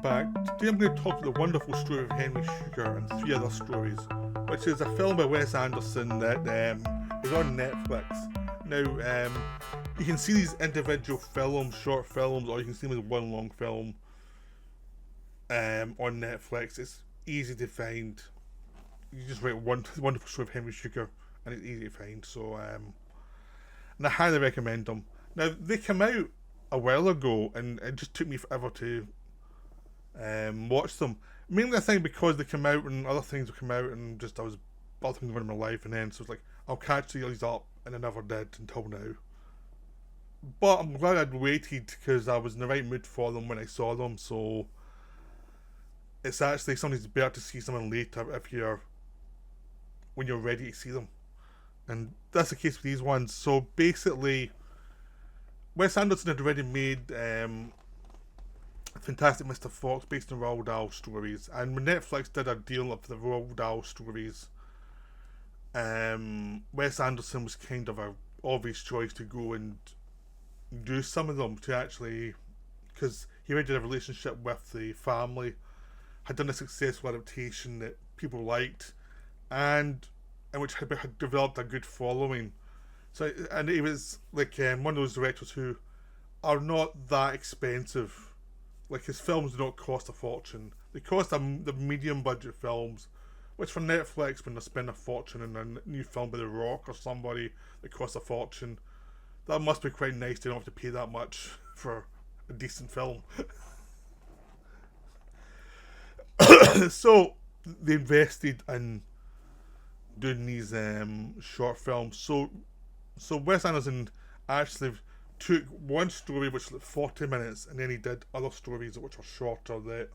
back. Today I'm going to talk about the wonderful story of Henry Sugar and three other stories, which is a film by Wes Anderson that is on Netflix. Now, you can see these individual films, short films, or you can see them as one long film on Netflix. It's easy to find. You just write one wonderful story of Henry Sugar, and it's easy to find. So, and I highly recommend them. Now, they came out a while ago, and it just took me forever to watch them. Mainly, I think because they came out and other things would come out, and just I was other things going in my life, and then so it's like I'll catch these up, and I never did until now. But I'm glad I'd waited because I was in the right mood for them when I saw them. So it's actually sometimes better to see someone later when you're ready to see them, and that's the case with these ones. So basically, Wes Anderson had already made Fantastic Mr. Fox based on Roald Dahl stories, and when Netflix did a deal of the Roald Dahl stories, Wes Anderson was kind of a obvious choice to go and do some of them to actually, because he already had a relationship with the family, had done a successful adaptation that people liked, and which had developed a good following. So, and he was like one of those directors who are not that expensive. Like, his films do not cost a fortune. They cost the medium budget films, which for Netflix, when they spend a fortune in a new film by The Rock or somebody that costs a fortune, that must be quite nice. They don't have to pay that much for a decent film. So they invested in doing these short films. So Wes Anderson actually took one story which was like 40 minutes, and then he did other stories which were shorter that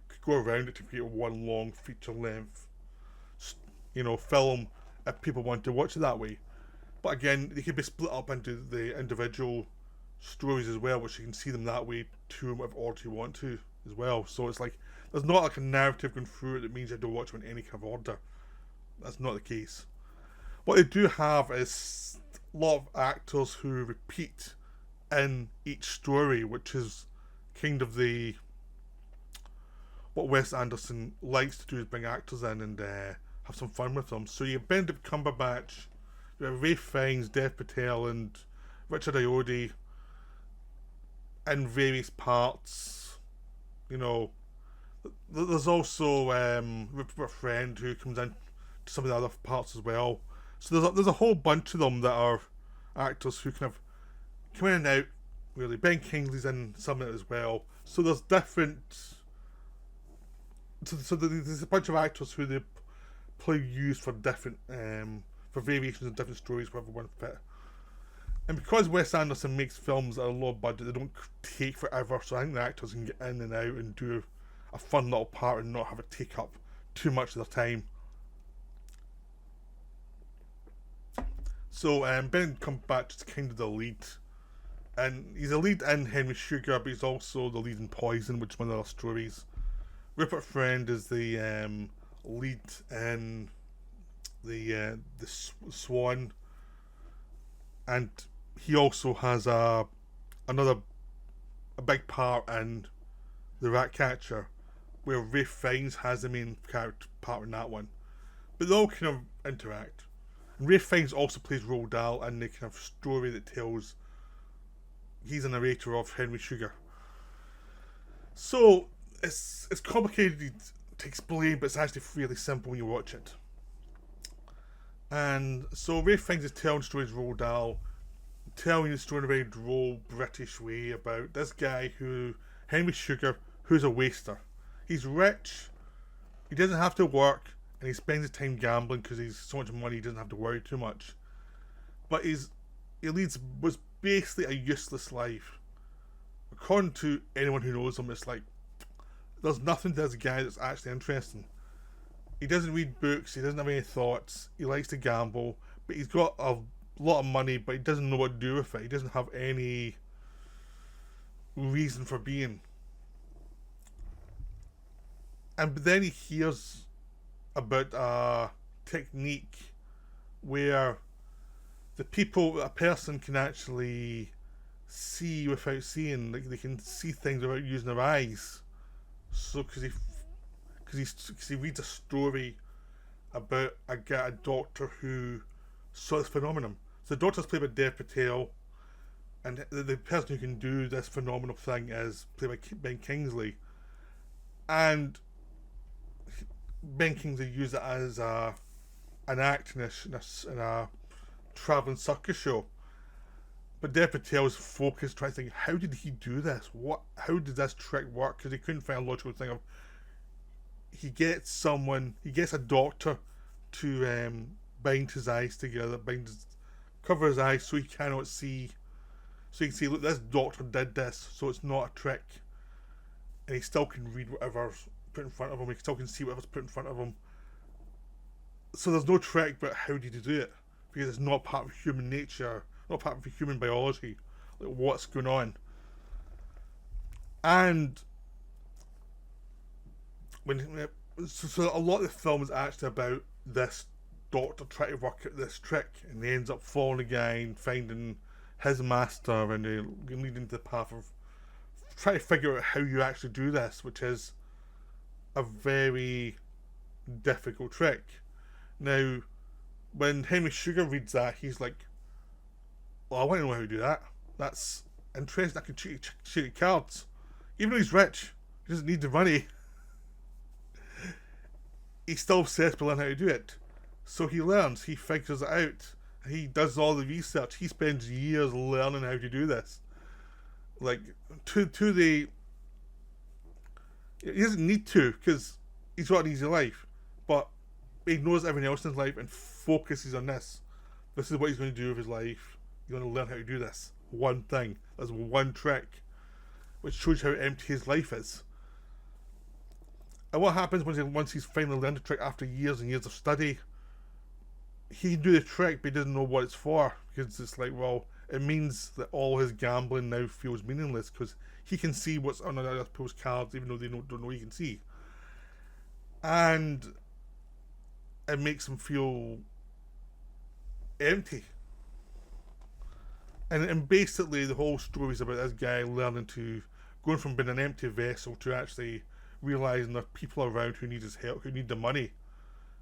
could go around it to create one long feature length, film if people want to watch it that way. But again, they could be split up into the individual stories as well, which you can see them that way too, whatever order you want to as well. So it's like there's not like a narrative going through it that means you have to watch them in any kind of order. That's not the case. What they do have is a lot of actors who repeat in each story, which is kind of what Wes Anderson likes to do, is bring actors in and have some fun with them. So you have Benedict Cumberbatch, you have Ralph Fiennes, Dev Patel, and Richard Ayoade in various parts. There's also Rupert Friend who comes in to some of the other parts as well. So there's a whole bunch of them that are actors who kind of come in and out, really. Ben Kingsley's in some of it as well. So there's different. So there's a bunch of actors who they use for different for variations of different stories, whatever one fit. And because Wes Anderson makes films that are low budget, they don't take forever. So I think the actors can get in and out and do a fun little part and not have it take up too much of their time. So Ben Cumberbatch is kind of the lead, and he's a lead in Henry Sugar, but he's also the lead in Poison, which is one of their stories. Rupert Friend is the lead in the Swan, and he also has a big part in the Ratcatcher, where Ralph Fiennes has the main character part in that one. But they all kind of interact. And Ralph Fiennes also plays Roald Dahl in the kind of story that tells. He's a narrator of Henry Sugar. So it's complicated to explain, but it's actually really simple when you watch it. And so Ralph Fiennes is telling stories of Roald Dahl, telling the story in a very droll British way about this guy Henry Sugar, who's a waster. He's rich, he doesn't have to work, and he spends his time gambling because he's so much money he doesn't have to worry too much. But he was basically a useless life. According to anyone who knows him, it's like there's nothing to this guy that's actually interesting. He doesn't read books, he doesn't have any thoughts, he likes to gamble, but he's got a lot of money, but he doesn't know what to do with it. He doesn't have any reason for being. And then he hears about a technique where a person can actually see without seeing. Like, they can see things without using their eyes. So because he reads a story about a doctor who saw this phenomenon. So the doctor's played by Dev Patel, and the person who can do this phenomenal thing is played by Ben Kingsley. And Ben Kingsley used it as an act in a traveling circus show. But Dev Patel's focus trying to think, how did he do this? How did this trick work? Because he couldn't find a logical thing of. He gets a doctor to bind his eyes together, cover his eyes so he cannot see. So you can see, look, this doctor did this, so it's not a trick. And he still can read whatever's put in front of him. He still can see whatever's put in front of him. So there's no trick, but how did he do it? Because it's not part of human nature, not part of human biology. Like, what's going on? And so a lot of the film is actually about this doctor trying to work out this trick, and he ends up following a guy and finding his master, and they lead into the path of trying to figure out how you actually do this, which is a very difficult trick. Now, when Henry Sugar reads that, he's like, well, I want to know how to do that. That's interesting. I can cheat cards. Even though he's rich, he doesn't need the money. He's still obsessed with learning how to do it. So he learns, he figures it out. He does all the research. He spends years learning how to do this. Like, to the... He doesn't need to, because he's got an easy life. But he knows everything else in his life and focuses on this. This is what he's going to do with his life. He's going to learn how to do this. One thing. That's one trick. Which shows how empty his life is. And what happens once he's finally learned the trick after years and years of study? He can do the trick, but he doesn't know what it's for. Because it's like, well, it means that all his gambling now feels meaningless, because he can see what's on other people's cards, even though they don't know he can see. And it makes him feel empty. And basically, the whole story is about this guy going from being an empty vessel to actually realising there are people around who need his help, who need the money.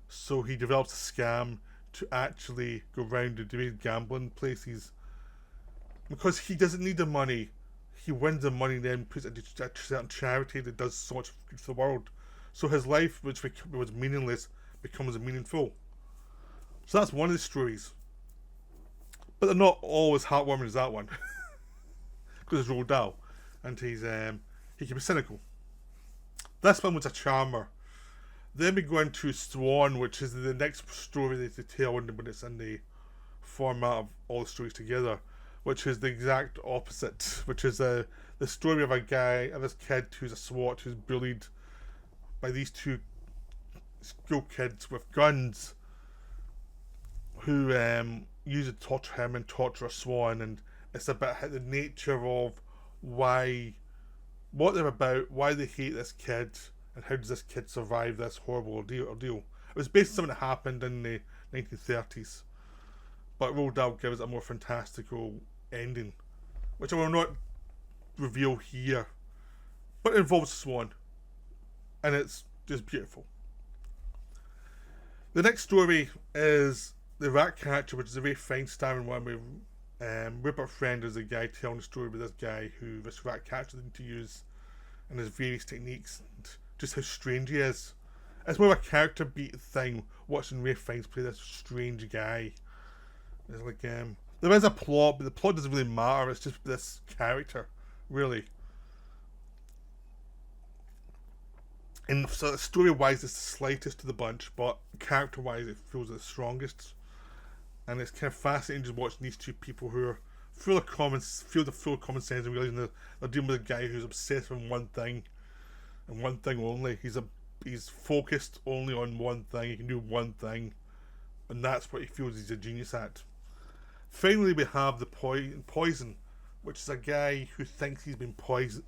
So he develops a scam to actually go around and do his gambling places. Because he doesn't need the money, he wins the money and then puts it into a certain charity that does so much good for the world. So his life, which was meaningless, becomes meaningful. So that's one of the stories. But they're not all as heartwarming as that one. Because it's Roald Dahl. And he can be cynical. This one was a charmer. Then we go into Swan, which is the next story that they tell when it's in the format of all the stories together, which is the exact opposite, which is the story of this kid who's a SWAT, who's bullied by these two school kids with guns, who use it to torture him and torture a Swan. And it's about the nature of what they're about, why they hate this kid, and how does this kid survive this horrible ordeal. It was based on something that happened in the 1930s, but Roald Dahl gives it a more fantastical ending, which I will not reveal here, but it involves Swan, and it's just beautiful. The next story is The Rat Catcher, which is a very fine starring one with Rupert Friend as a guy telling the story about this guy who this rat catcher need to use and his various techniques, and just how strange he is. It's more of a character beat thing, watching Ray Fiennes play this strange guy. It's like, there is a plot, but the plot doesn't really matter, it's just this character, really. And so story-wise, it's the slightest to the bunch, but character-wise, it feels the strongest. And it's kind of fascinating just watching these two people who are full of common sense and realizing they're dealing with a guy who's obsessed with one thing and one thing only. He's focused only on one thing. He can do one thing, and that's what he feels he's a genius at. Finally, we have the Poison, which is a guy who thinks he's been poisoned.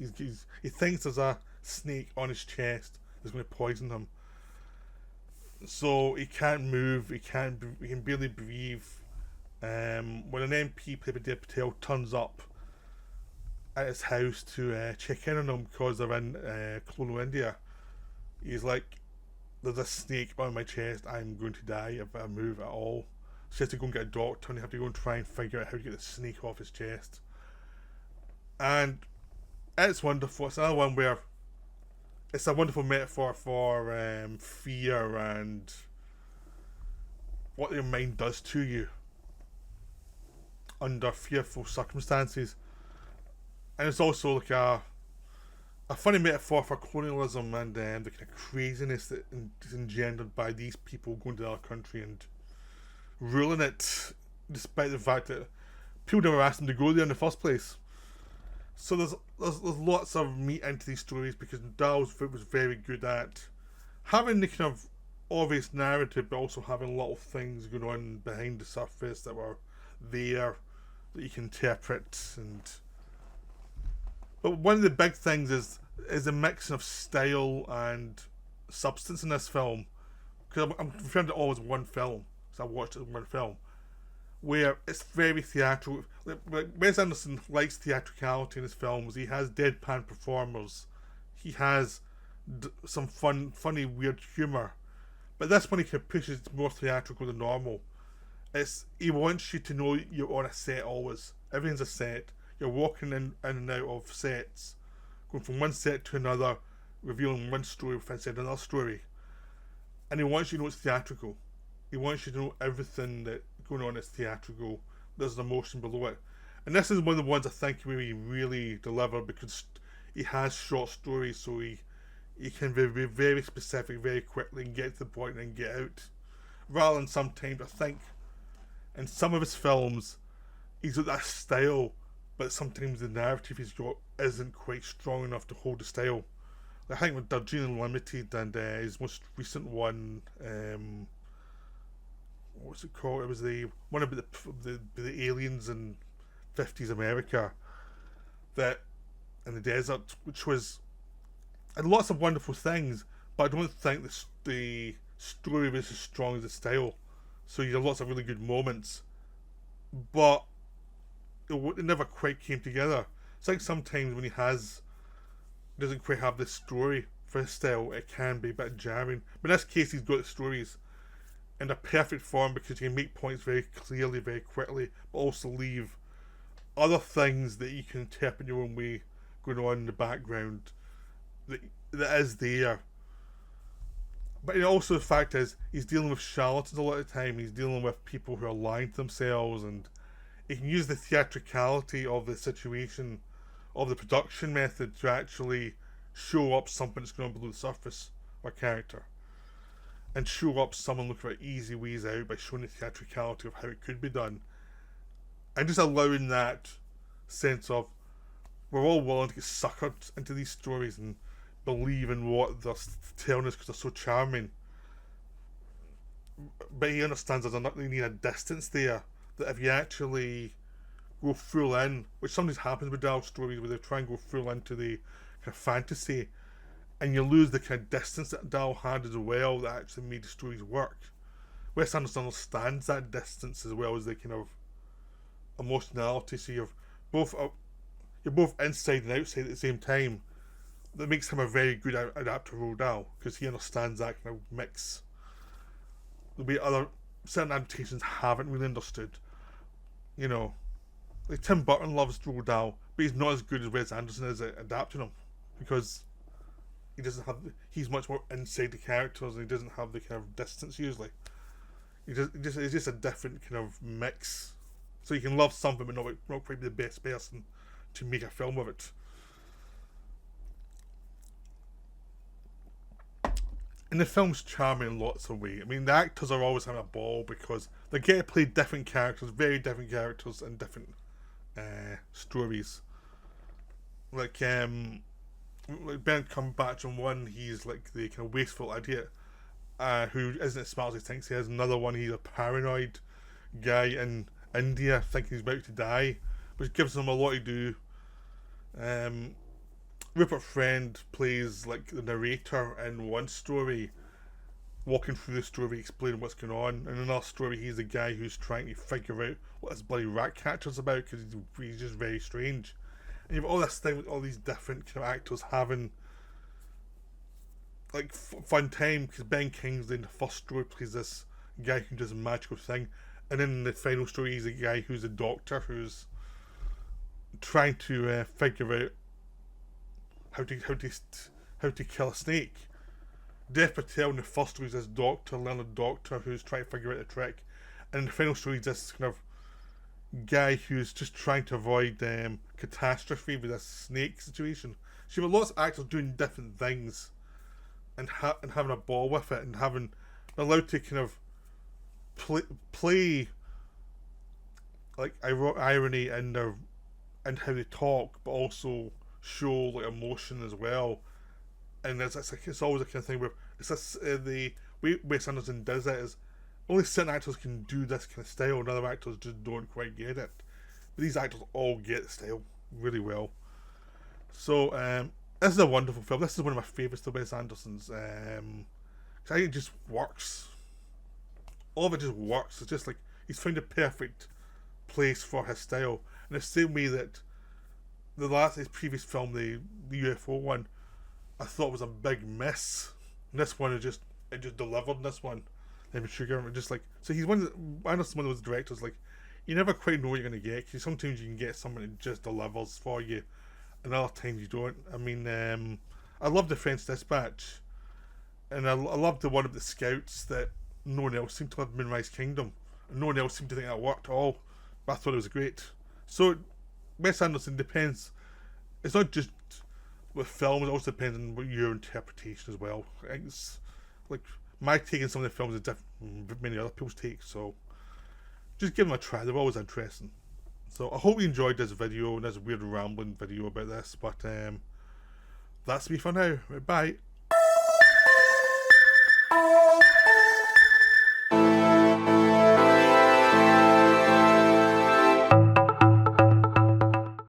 He thinks there's a snake on his chest that's going to poison him. So he can't move. He can barely breathe. When an MP played by Dev Patel turns up, at his house to check in on him because they're in colonial India. He's like, there's a snake on my chest, I'm going to die if I move at all. So he has to go and get a doctor, and they have to go and try and figure out how to get the snake off his chest. And it's wonderful. It's another one where it's a wonderful metaphor for fear and what your mind does to you under fearful circumstances. And it's also like a funny metaphor for colonialism and the kind of craziness that is engendered by these people going to another country and ruling it, despite the fact that people never asked them to go there in the first place. So there's lots of meat into these stories because Dahl's was very good at having the kind of obvious narrative, but also having little things going on behind the surface that were there that you can interpret. But one of the big things is a mix of style and substance in this film, because I'm referring to all as one film, because I watched it as one film, where it's very theatrical. Like Wes Anderson likes theatricality in his films. He has deadpan performers. He has some funny, weird humour. But this one he can push it more theatrical than normal. He wants you to know you're on a set always. Everything's a set. You're walking in and out of sets, going from one set to another, revealing one story within another story. And he wants you to know it's theatrical. He wants you to know everything that's going on is theatrical. There's an emotion below it. And this is one of the ones I think where he really delivered, because he has short stories, so he can be very specific very quickly and get to the point and get out. Rather than sometimes, I think, in some of his films, he's got that style, but sometimes the narrative he's got isn't quite strong enough to hold the style. I think with Darjeeling Limited and his most recent one, what's it called? It was the one about the aliens in 50s America, that in the desert, which was and lots of wonderful things, but I don't think the story was as strong as the style. So you have lots of really good moments, but it never quite came together. It's like sometimes when he doesn't quite have this story for his style, it can be a bit jarring. But in this case, he's got the stories in a perfect form because you can make points very clearly, very quickly, but also leave other things that you can interpret your own way going on in the background that is there. But also the fact is, he's dealing with charlatans a lot of the time. He's dealing with people who are lying to themselves, and he can use the theatricality of the situation, of the production method, to actually show up something that's going on below the surface of a character, and show up someone looking for easy ways out by showing the theatricality of how it could be done, and just allowing that sense of we're all willing to get suckered into these stories and believe in what they're telling us because they're so charming. But he understands there's you need a distance there, that if you actually go full in, which sometimes happens with Dahl stories where they try and go full into the kind of fantasy, and you lose the kind of distance that Dahl had as well that actually made the stories work. Wes Anderson understands that distance as well as the kind of emotionality, so you're both inside and outside at the same time. That makes him a very good adapter of Roald Dahl, because he understands that kind of mix the way certain adaptations haven't really understood. You know, like Tim Burton loves Roald Dahl, but he's not as good as Wes Anderson is at adapting him, because he's much more inside the characters and he doesn't have the kind of distance usually. It's just a different kind of mix. So you can love something but not quite be the best person to make a film of it. And the film's charming in lots of ways. I mean, the actors are always having a ball because they get to play different characters, very different characters, and different stories. Like Ben Cumberbatch in one, he's like the kind of wasteful idiot who isn't as smart as he thinks he is. Another one, he's a paranoid guy in India thinking he's about to die, which gives him a lot to do. Rupert Friend plays like the narrator in one story, walking through the story, explaining what's going on. In another story, he's the guy who's trying to figure out what this bloody rat catcher's about, because he's just very strange. And you've all this thing with all these different kind of actors having like fun time, because Ben Kingsley in the first story plays this guy who does a magical thing, and in the final story he's a guy who's a doctor who's trying to figure out how to kill a snake. Dev Patel in the first story is this doctor, learned doctor who's trying to figure out the trick, and in the final story he's this kind of guy who's just trying to avoid catastrophe with this snake situation. So you have lots of actors doing different things and having a ball with it, and having allowed to kind of play like irony in their and how they talk, but also show like emotion as well. And it's always a kind of thing where it's this, the way Wes Anderson does it is only certain actors can do this kind of style, and other actors just don't quite get it. But these actors all get the style really well. So this is a wonderful film. This is one of my favourites of Wes Anderson's. I think it just works. All of it just works. It's just like he's found a perfect place for his style. In the same way that his previous film, the UFO one, I thought was a big miss. And this one it just delivered. In this one, Sugar, just like, so he's one of those directors, like, you never quite know what you're gonna get, because sometimes you can get someone that just delivers for you, and other times you don't. I mean, I love the French Dispatch, and I love the one of the scouts that no one else seemed to live in Moonrise Kingdom, and no one else seemed to think that worked at all. But I thought it was great. So Wes Anderson depends. It's not just with films; it also depends on what your interpretation as well. It's like my take on some of the films is different from many other people's takes. So just give them a try. They're always interesting. So I hope you enjoyed this video and this weird rambling video about this. But that's me for now. Bye.